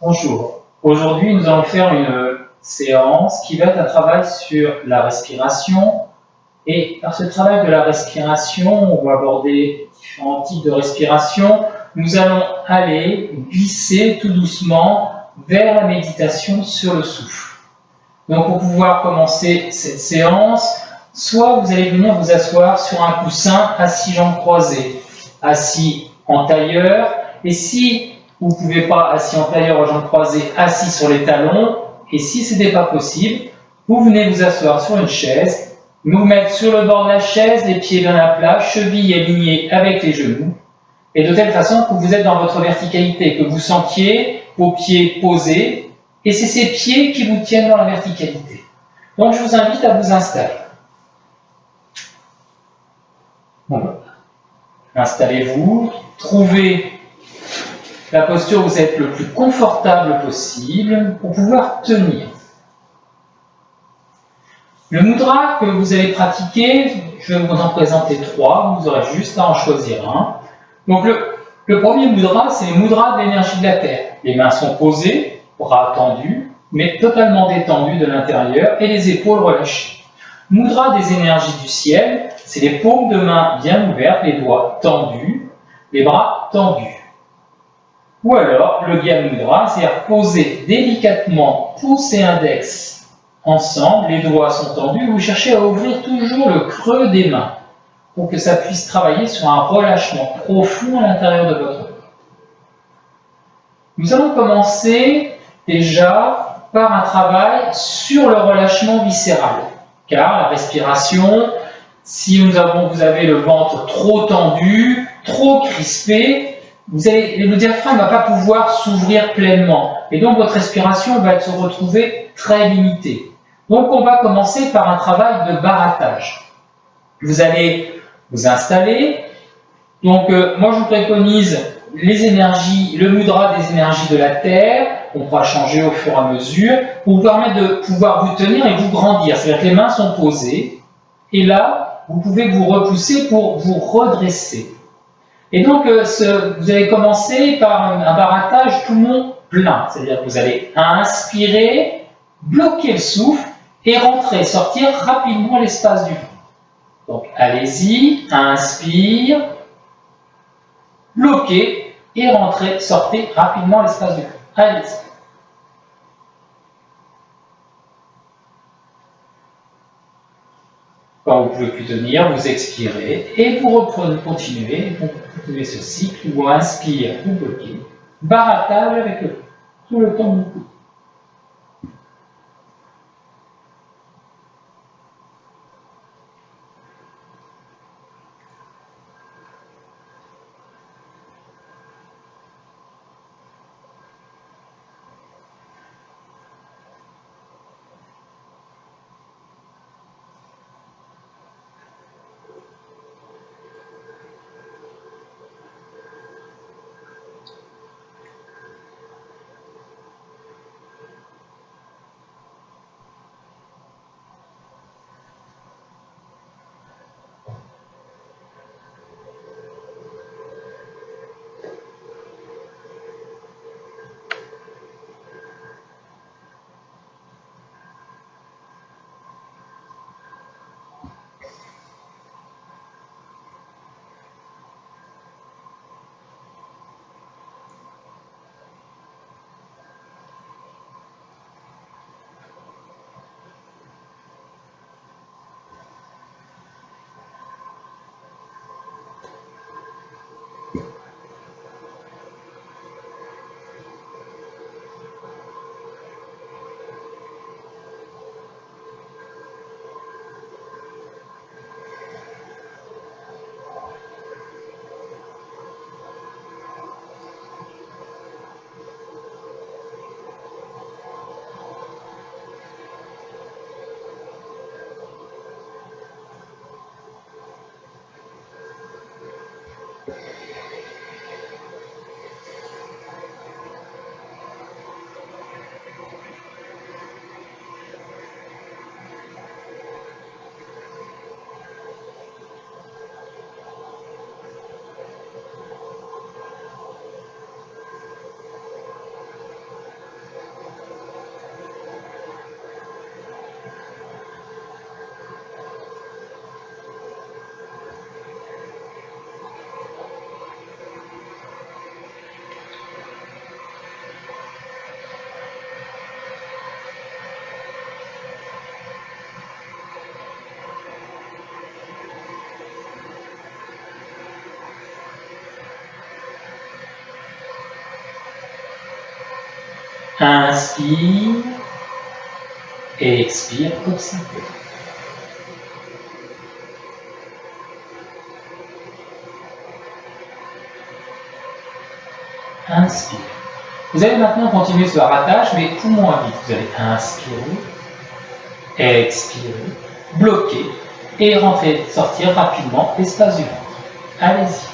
Bonjour. Aujourd'hui, nous allons faire une séance qui va être un travail sur la respiration. Et par ce travail de la respiration, on va aborder différents types de respiration. Nous allons aller glisser tout doucement vers la méditation sur le souffle. Donc, pour pouvoir commencer cette séance, soit vous allez venir vous asseoir sur un coussin assis jambes croisées, assis en tailleur, et si vous ne pouvez pas assis en tailleur, jambes croisées, assis sur les talons, et si ce n'est pas possible, vous venez vous asseoir sur une chaise, vous mettre sur le bord de la chaise, les pieds bien à plat, chevilles alignées avec les genoux, et de telle façon que vous êtes dans votre verticalité, que vous sentiez vos pieds posés, et c'est ces pieds qui vous tiennent dans la verticalité. Donc je vous invite à vous installer. Bon. Installez-vous, trouvez la posture où vous êtes le plus confortable possible pour pouvoir tenir. Le mudra que vous allez pratiquer, je vais vous en présenter 3, vous aurez juste à en choisir un. Donc le premier mudra, c'est le mudra de l'énergie de la terre. Les mains sont posées, bras tendus, mais totalement détendus de l'intérieur et les épaules relâchées. Mudra des énergies du ciel, c'est les paumes de main bien ouvertes, les doigts tendus, les bras tendus. Ou alors le Gyan Mudra, c'est-à-dire poser délicatement pouce et index ensemble, les doigts sont tendus, vous cherchez à ouvrir toujours le creux des mains pour que ça puisse travailler sur un relâchement profond à l'intérieur de votre corps. Nous allons commencer déjà par un travail sur le relâchement viscéral, car la respiration, si vous avez le ventre trop tendu, trop crispé, le diaphragme ne va pas pouvoir s'ouvrir pleinement, et donc votre respiration va se retrouver très limitée. Donc on va commencer par un travail de barattage. Vous allez vous installer. Donc moi je vous préconise les énergies, le mudra des énergies de la terre. On pourra changer au fur et à mesure pour vous permettre de pouvoir vous tenir et vous grandir. C'est-à-dire que les mains sont posées et là vous pouvez vous repousser pour vous redresser. Et donc vous allez commencer par un barattage poumon plein. C'est-à-dire que vous allez inspirer, bloquer le souffle et rentrer, sortir rapidement l'espace du ventre. Donc allez-y, inspire, bloquez et rentrez, sortez rapidement l'espace du ventre. Allez-y. Quand vous ne pouvez plus tenir, vous expirez et vous reprenez, continuez ce cycle où on inspire, vous bloquez, barattage avec le tout le temps du coup. Inspire et expire pour 5 peu. Inspire. Vous allez maintenant continuer ce rattache, mais tout moins vite. Vous allez inspirer, expirer, bloquer et rentrer, sortir rapidement l'espace du ventre. Allez-y.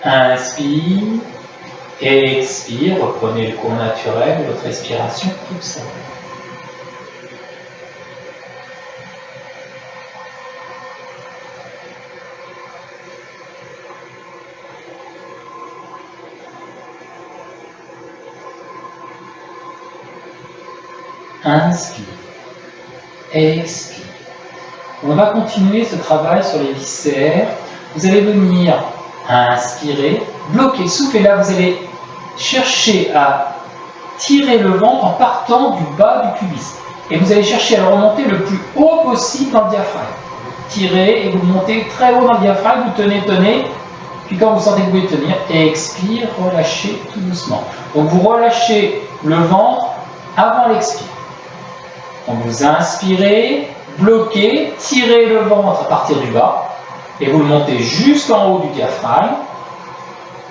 Inspire, expire, reprenez le cours naturel de votre respiration toute seule. Inspire, expire. On va continuer ce travail sur les viscères. Vous allez venir inspirer, bloquer, souffler. Là, vous allez chercher à tirer le ventre en partant du bas du pubis. Et vous allez chercher à le remonter le plus haut possible dans le diaphragme. Tirez et vous montez très haut dans le diaphragme, vous tenez. Puis quand vous sentez que vous pouvez tenir, expire, relâchez tout doucement. Donc vous relâchez le ventre avant l'expire. Donc vous inspirez, bloquez, tirez le ventre à partir du bas. Et vous le montez jusqu'en haut du diaphragme.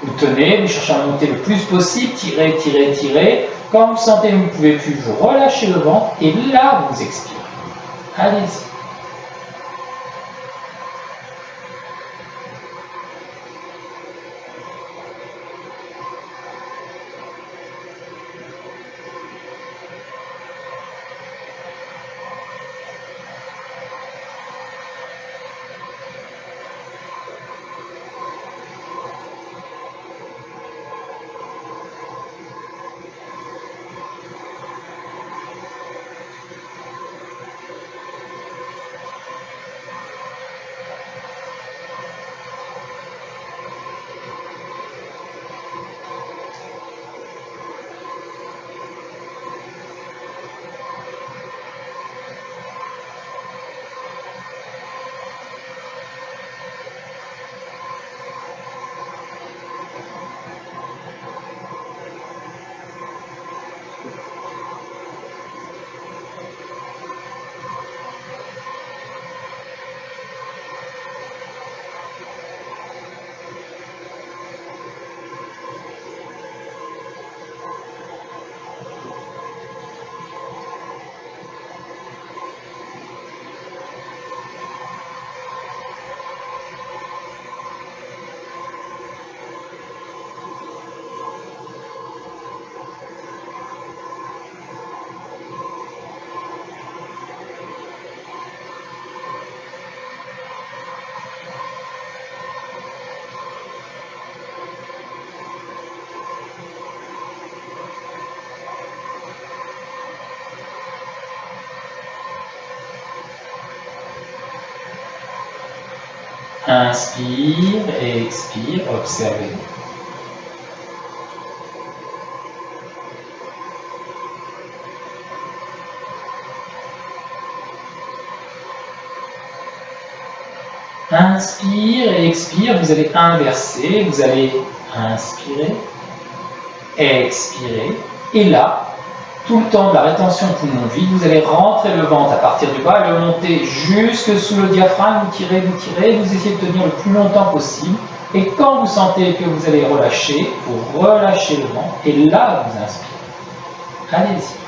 Vous tenez, vous cherchez à monter le plus possible, tirez. Quand vous sentez que vous ne pouvez plus, vous relâchez le ventre et là, vous expirez. Allez-y. Inspire et expire, observez. Inspire et expire, vous allez inverser, vous allez inspirer, expirer, et là, tout le temps de la rétention poumon vide, vous allez rentrer le ventre à partir du bas et le monter jusque sous le diaphragme, vous tirez, vous essayez de tenir le plus longtemps possible, et quand vous sentez que vous allez relâcher, vous relâchez le ventre, et là, vous inspirez. Allez-y.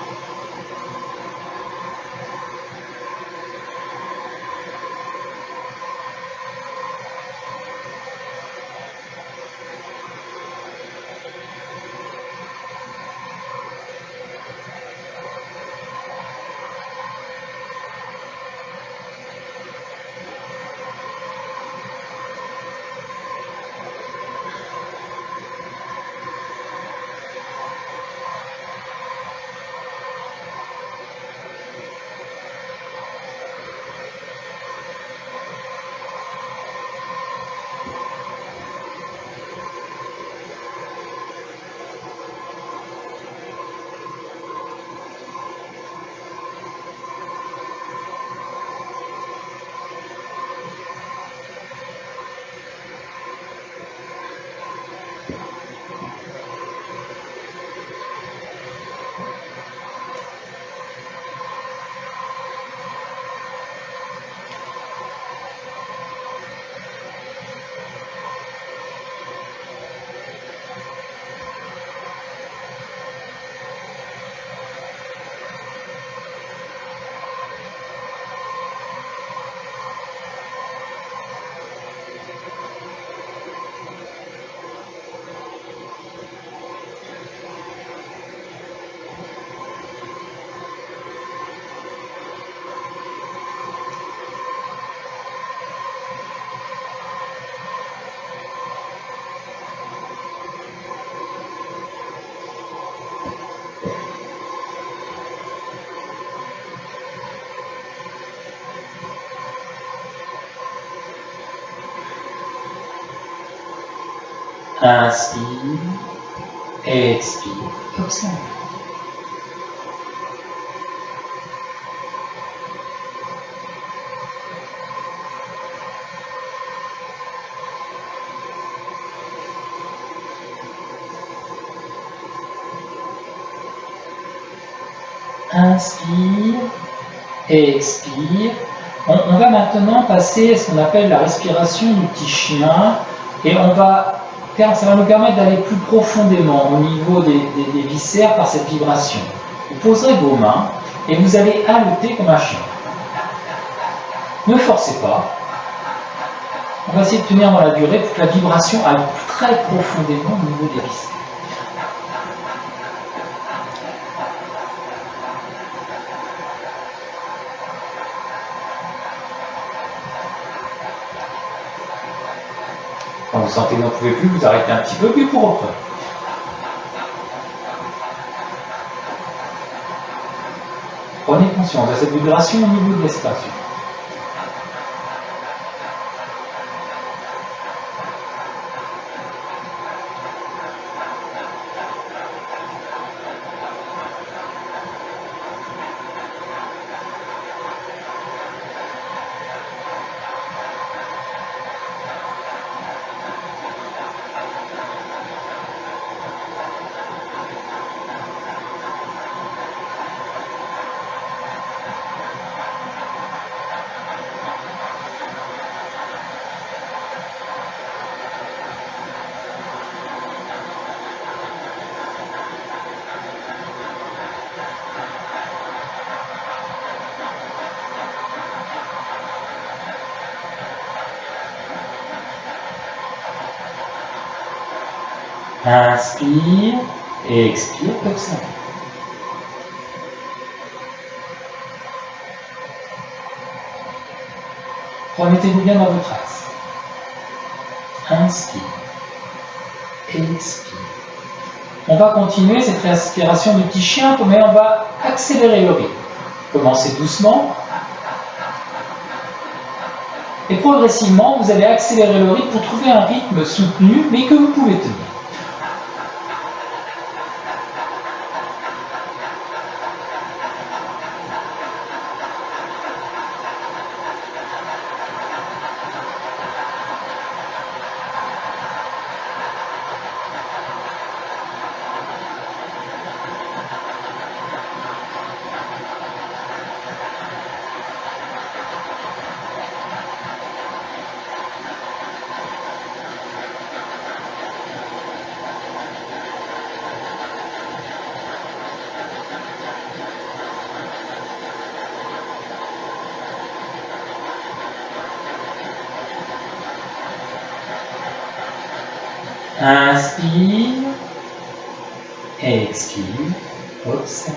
Inspire, expire, observe. Inspire, expire. On va maintenant passer à ce qu'on appelle la respiration du petit chien et ça va nous permettre d'aller plus profondément au niveau des viscères par cette vibration. Vous poserez vos mains et vous allez haleter comme un chien. Ne forcez pas. On va essayer de tenir dans la durée pour que la vibration aille très profondément au niveau des viscères. Quand vous sentez que vous n'en pouvez plus, vous arrêtez un petit peu, puis vous reprenez. Prenez conscience de cette vibration au niveau de l'espace. Inspire et expire comme ça. Remettez-vous bien dans votre axe. Inspire. Expire. On va continuer cette respiration du petit chien, mais on va accélérer le rythme. Commencez doucement. Et progressivement, vous allez accélérer le rythme pour trouver un rythme soutenu, mais que vous pouvez tenir. Inspire, expire, observe.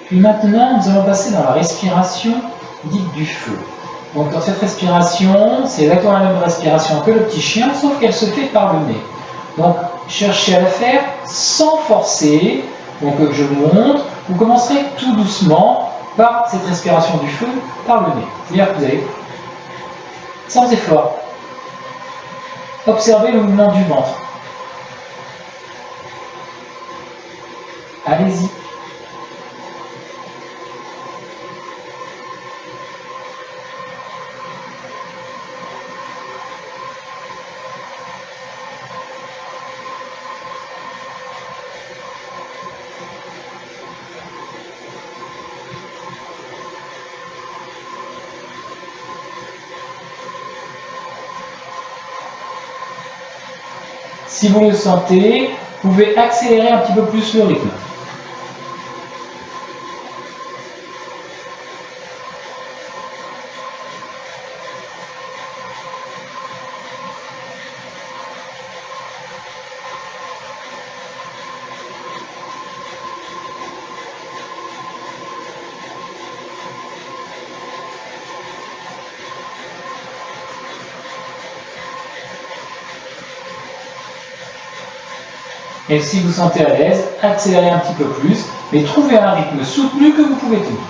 Puis maintenant, nous allons passer dans la respiration dite du feu. Donc dans cette respiration, c'est exactement la même respiration que le petit chien, sauf qu'elle se fait par le nez. Donc cherchez à la faire sans forcer. Donc je vous montre. Vous commencerez tout doucement par cette respiration du feu par le nez. C'est-à-dire que vous allez, sans effort, observer le mouvement du ventre. Allez-y. Si vous le sentez, vous pouvez accélérer un petit peu plus le rythme. Et si vous sentez à l'aise, accélérez un petit peu plus, mais trouvez un rythme soutenu que vous pouvez tenir.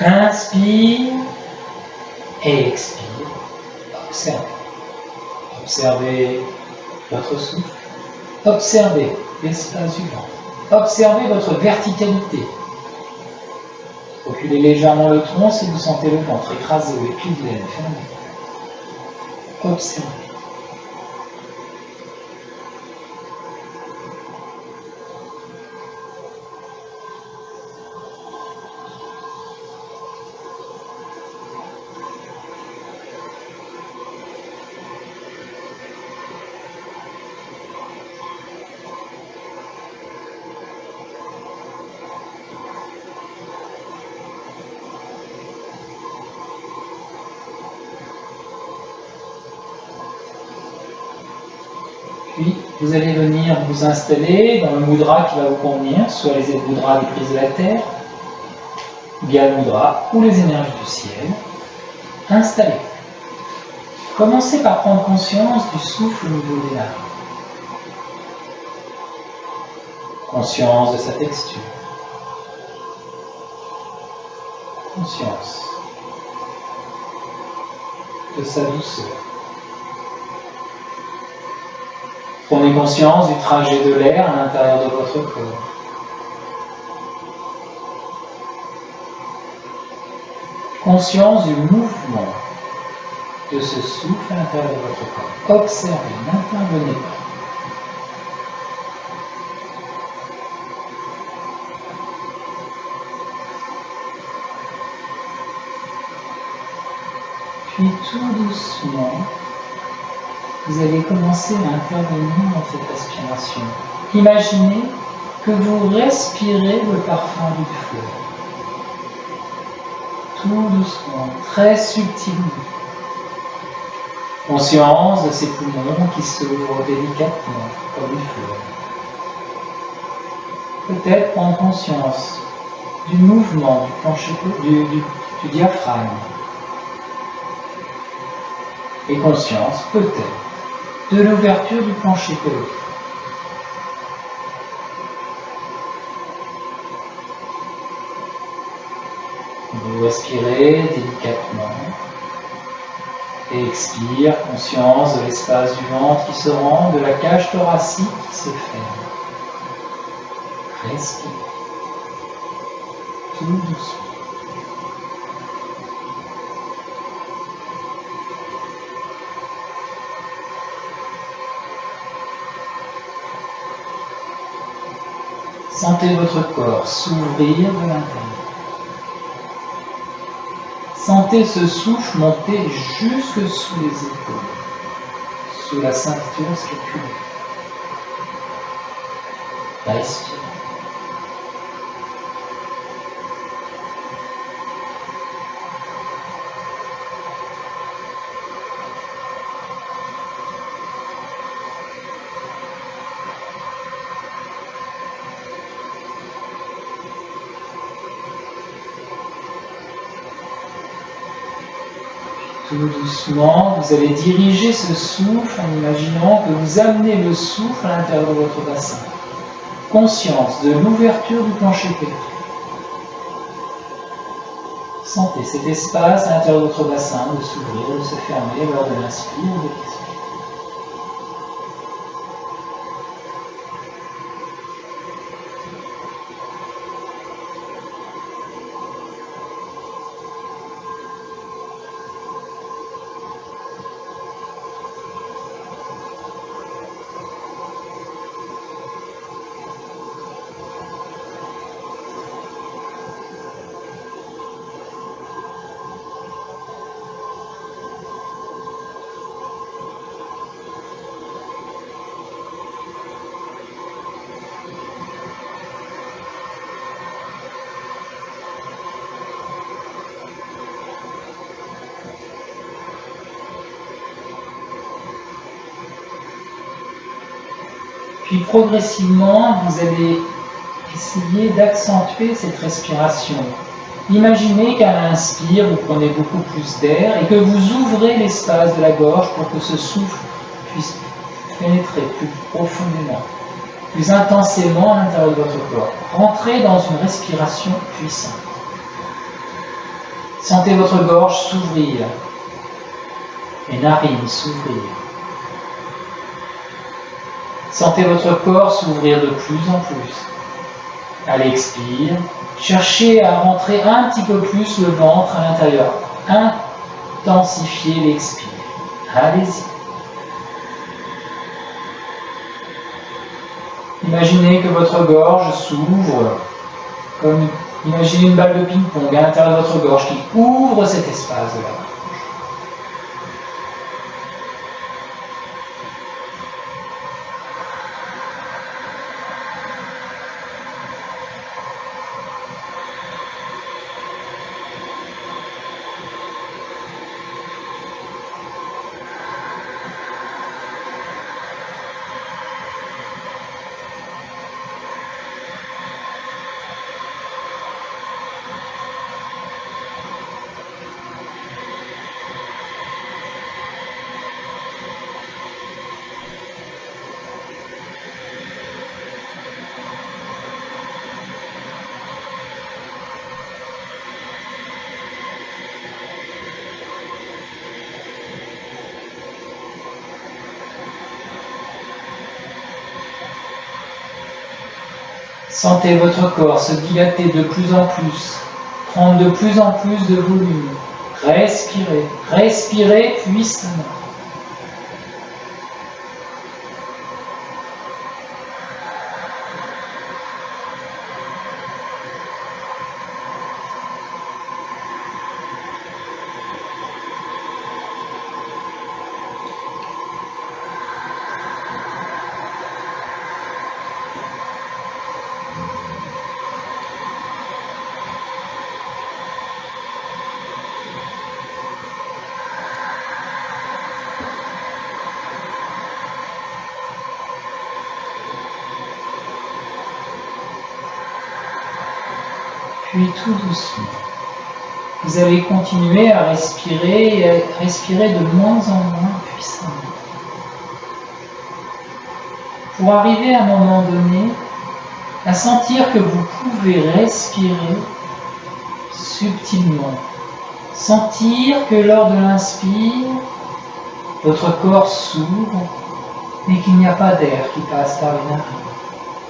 Inspire et expire. Observez. Observez votre souffle. Observez l'espace du ventre. Observez votre verticalité. Reculez légèrement le tronc si vous sentez le ventre écrasé ou épiglé. Fermez. Observez. Puis, vous allez venir vous installer dans le mudra qui va vous convenir, soit les mudras des prises de la terre, Gyal Mudra ou les énergies du ciel. Installez. Commencez par prendre conscience du souffle au niveau des larmes. Conscience de sa texture. Conscience de sa douceur. Prenez conscience du trajet de l'air à l'intérieur de votre corps. Conscience du mouvement de ce souffle à l'intérieur de votre corps. Observez, n'intervenez pas. Puis tout doucement, vous allez commencer à intervenir dans cette respiration. Imaginez que vous respirez le parfum du fleur. Tout doucement, très subtilement. Conscience de ces poumons qui s'ouvrent délicatement comme une fleur. Peut-être prendre conscience du mouvement du plancher, du diaphragme. Et conscience, peut-être, de l'ouverture du plancher pelvien. Vous respirez délicatement et expire, conscience de l'espace du ventre qui se rend, de la cage thoracique qui se ferme. Respire, tout doucement. Sentez votre corps s'ouvrir de l'intérieur. Sentez ce souffle monter jusque sous les épaules, sous la ceinture scapulaire. Respirez. Tout doucement, vous allez diriger ce souffle en imaginant que vous amenez le souffle à l'intérieur de votre bassin. Conscience de l'ouverture du plancher pelvien. Sentez cet espace à l'intérieur de votre bassin de s'ouvrir, de se fermer lors de l'inspire ou de l'expire. Puis progressivement, vous allez essayer d'accentuer cette respiration. Imaginez qu'à l'inspire, vous prenez beaucoup plus d'air et que vous ouvrez l'espace de la gorge pour que ce souffle puisse pénétrer plus profondément, plus intensément à l'intérieur de votre corps. Rentrez dans une respiration puissante. Sentez votre gorge s'ouvrir, les narines s'ouvrir. Sentez votre corps s'ouvrir de plus en plus. À l'expire, cherchez à rentrer un petit peu plus le ventre à l'intérieur. Intensifiez l'expire. Allez-y. Imaginez que votre gorge s'ouvre comme imaginez une balle de ping-pong à l'intérieur de votre gorge qui ouvre cet espace de la gorge. Sentez votre corps se dilater de plus en plus, prendre de plus en plus de volume. Respirez, respirez puissamment. Puis tout doucement, vous allez continuer à respirer et à respirer de moins en moins puissamment. Pour arriver à un moment donné à sentir que vous pouvez respirer subtilement. Sentir que lors de l'inspire, votre corps s'ouvre, mais qu'il n'y a pas d'air qui passe par les narines.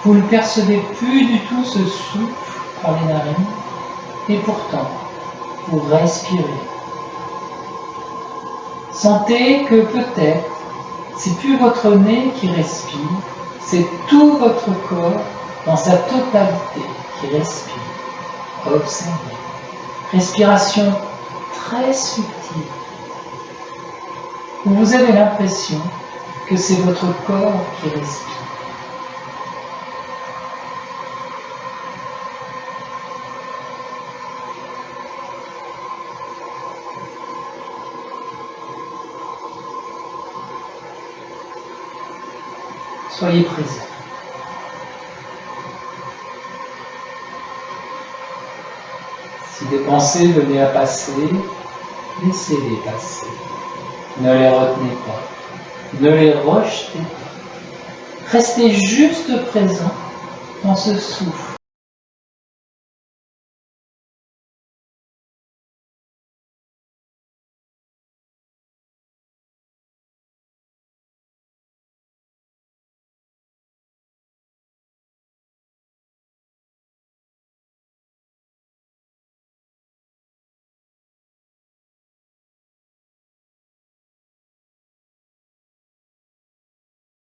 Vous ne percevez plus du tout ce souffle par les narines, et pourtant, vous respirez. Sentez que peut-être, c'est plus votre nez qui respire, c'est tout votre corps dans sa totalité qui respire. Observez. Respiration très subtile, où vous avez l'impression que c'est votre corps qui respire. Soyez présents. Si des pensées venaient à passer, laissez-les passer. Ne les retenez pas. Ne les rejetez pas. Restez juste présent dans ce souffle